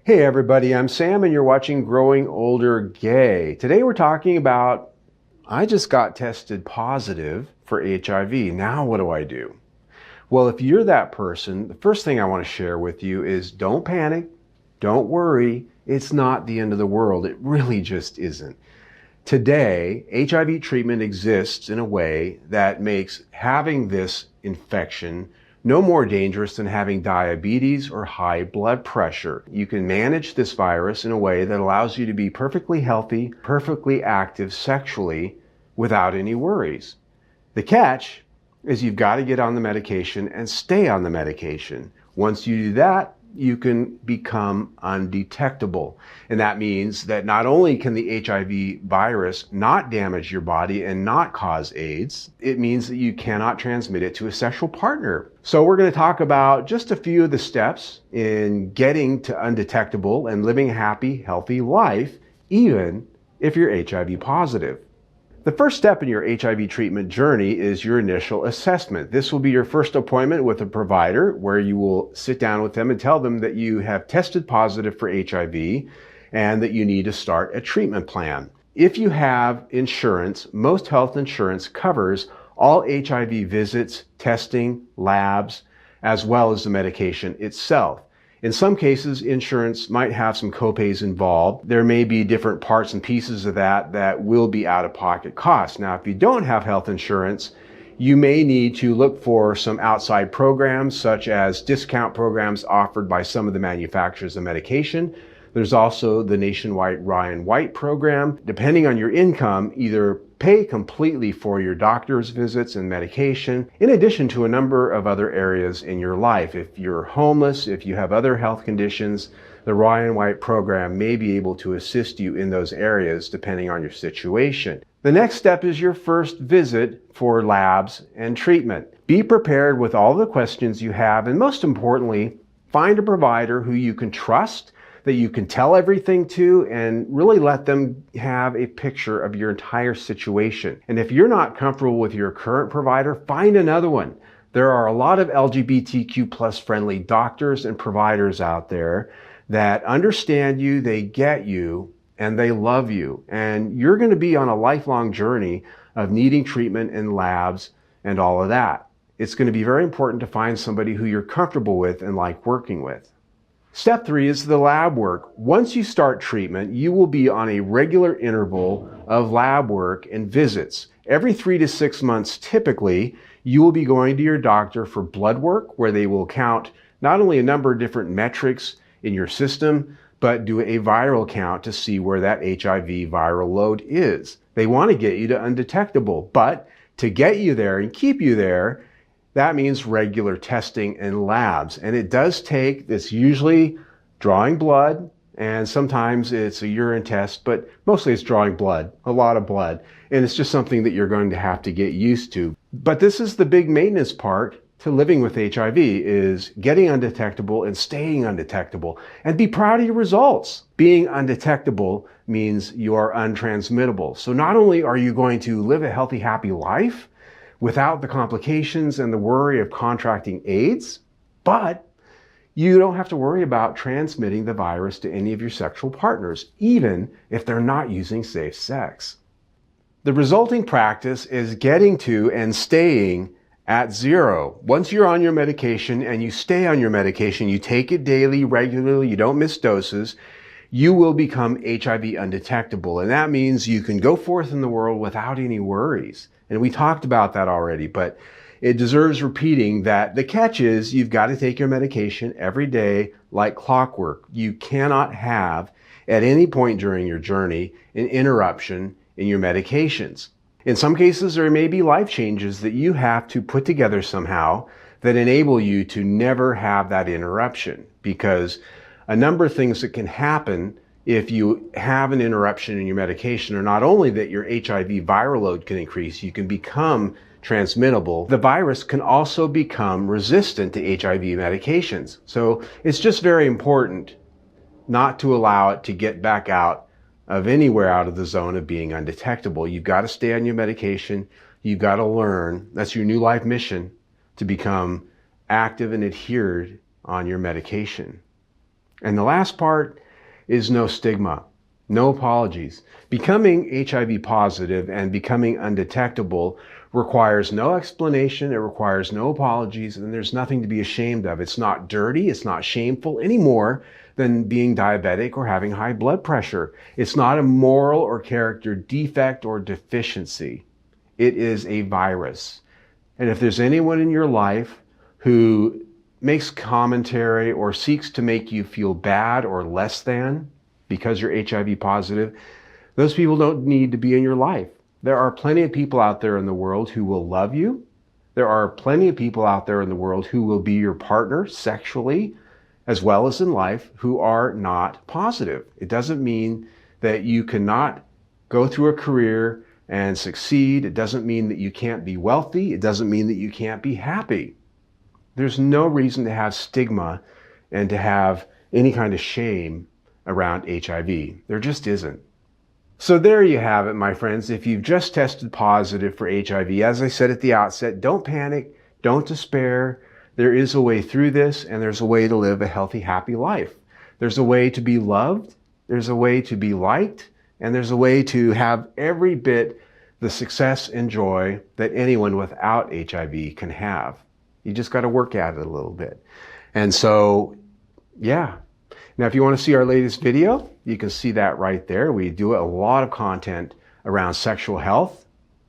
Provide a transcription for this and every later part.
Hey everybody, I'm Sam and you're watching Growing Older Gay. Today we're talking about, I just got tested positive for HIV. Now what do I do? Well, if you're that person, the first thing I want to share with you is don't panic, don't worry. It's not the end of the world. It really just isn't. Today, HIV treatment exists in a way that makes having this infection no more dangerous than having diabetes or high blood pressure. You can manage this virus in a way that allows you to be perfectly healthy, perfectly active sexually without any worries. The catch is you've got to get on the medication and stay on the medication. Once you do that, you can become undetectable. And that means that not only can the HIV virus not damage your body and not cause AIDS, it means that you cannot transmit it to a sexual partner. So we're going to talk about just a few of the steps in getting to undetectable and living a happy, healthy life, even if you're HIV positive. The first step in your HIV treatment journey is your initial assessment. This will be your first appointment with a provider where you will sit down with them and tell them that you have tested positive for HIV and that you need to start a treatment plan. If you have insurance, most health insurance covers all HIV visits, testing, labs, as well as the medication itself. In some cases, insurance might have some copays involved. There may be different parts and pieces of that will be out-of-pocket costs. Now, if you don't have health insurance, you may need to look for some outside programs, such as discount programs offered by some of the manufacturers of medication. There's also the nationwide Ryan White program. Depending on your income, either pay completely for your doctor's visits and medication, in addition to a number of other areas in your life. If you're homeless, if you have other health conditions, the Ryan White program may be able to assist you in those areas depending on your situation. The next step is your first visit for labs and treatment. Be prepared with all the questions you have, and most importantly, find a provider who you can trust, that you can tell everything to, and really let them have a picture of your entire situation. And if you're not comfortable with your current provider, find another one. There are a lot of LGBTQ plus friendly doctors and providers out there that understand you, they get you, and they love you. And you're going to be on a lifelong journey of needing treatment and labs and all of that. It's going to be very important to find somebody who you're comfortable with and like working with. Step 3 is the lab work. Once you start treatment, you will be on a regular interval of lab work and visits. Every 3 to 6 months, typically, you will be going to your doctor for blood work, where they will count not only a number of different metrics in your system, but do a viral count to see where that HIV viral load is. They want to get you to undetectable, but to get you there and keep you there, that means regular testing and labs. And it does take, it's usually drawing blood, and sometimes it's a urine test, but mostly it's drawing blood, a lot of blood. And it's just something that you're going to have to get used to. But this is the big maintenance part to living with HIV, is getting undetectable and staying undetectable. And be proud of your results. Being undetectable means you are untransmittable. So not only are you going to live a healthy, happy life, without the complications and the worry of contracting AIDS, but you don't have to worry about transmitting the virus to any of your sexual partners, even if they're not using safe sex. The resulting practice is getting to and staying at 0. Once you're on your medication and you stay on your medication, you take it daily, regularly, you don't miss doses, you will become HIV undetectable. And that means you can go forth in the world without any worries. And we talked about that already, but it deserves repeating that the catch is you've got to take your medication every day like clockwork. You cannot have, at any point during your journey, an interruption in your medications. In some cases, there may be life changes that you have to put together somehow that enable you to never have that interruption, because a number of things that can happen if you have an interruption in your medication are not only that your HIV viral load can increase, you can become transmittable. The virus can also become resistant to HIV medications. So it's just very important not to allow it to get back out of anywhere out of the zone of being undetectable. You've got to stay on your medication. You've got to learn. That's your new life mission, to become active and adhered on your medication. And the last part is no stigma, no apologies. Becoming HIV positive and becoming undetectable requires no explanation, it requires no apologies, and there's nothing to be ashamed of. It's not dirty, it's not shameful any more than being diabetic or having high blood pressure. It's not a moral or character defect or deficiency. It is a virus. And if there's anyone in your life who makes commentary or seeks to make you feel bad or less than because you're HIV positive, those people don't need to be in your life. There are plenty of people out there in the world who will love you. There are plenty of people out there in the world who will be your partner sexually as well as in life who are not positive. It doesn't mean that you cannot go through a career and succeed. It doesn't mean that you can't be wealthy. It doesn't mean that you can't be happy. There's no reason to have stigma and to have any kind of shame around HIV. There just isn't. So there you have it, my friends. If you've just tested positive for HIV, as I said at the outset, don't panic, don't despair. There is a way through this, and there's a way to live a healthy, happy life. There's a way to be loved, there's a way to be liked, and there's a way to have every bit the success and joy that anyone without HIV can have. You just got to work at it a little bit. And so, yeah. Now, if you want to see our latest video, you can see that right there. We do a lot of content around sexual health.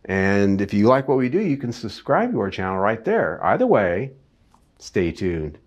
And if you like what we do, you can subscribe to our channel right there. Either way, stay tuned.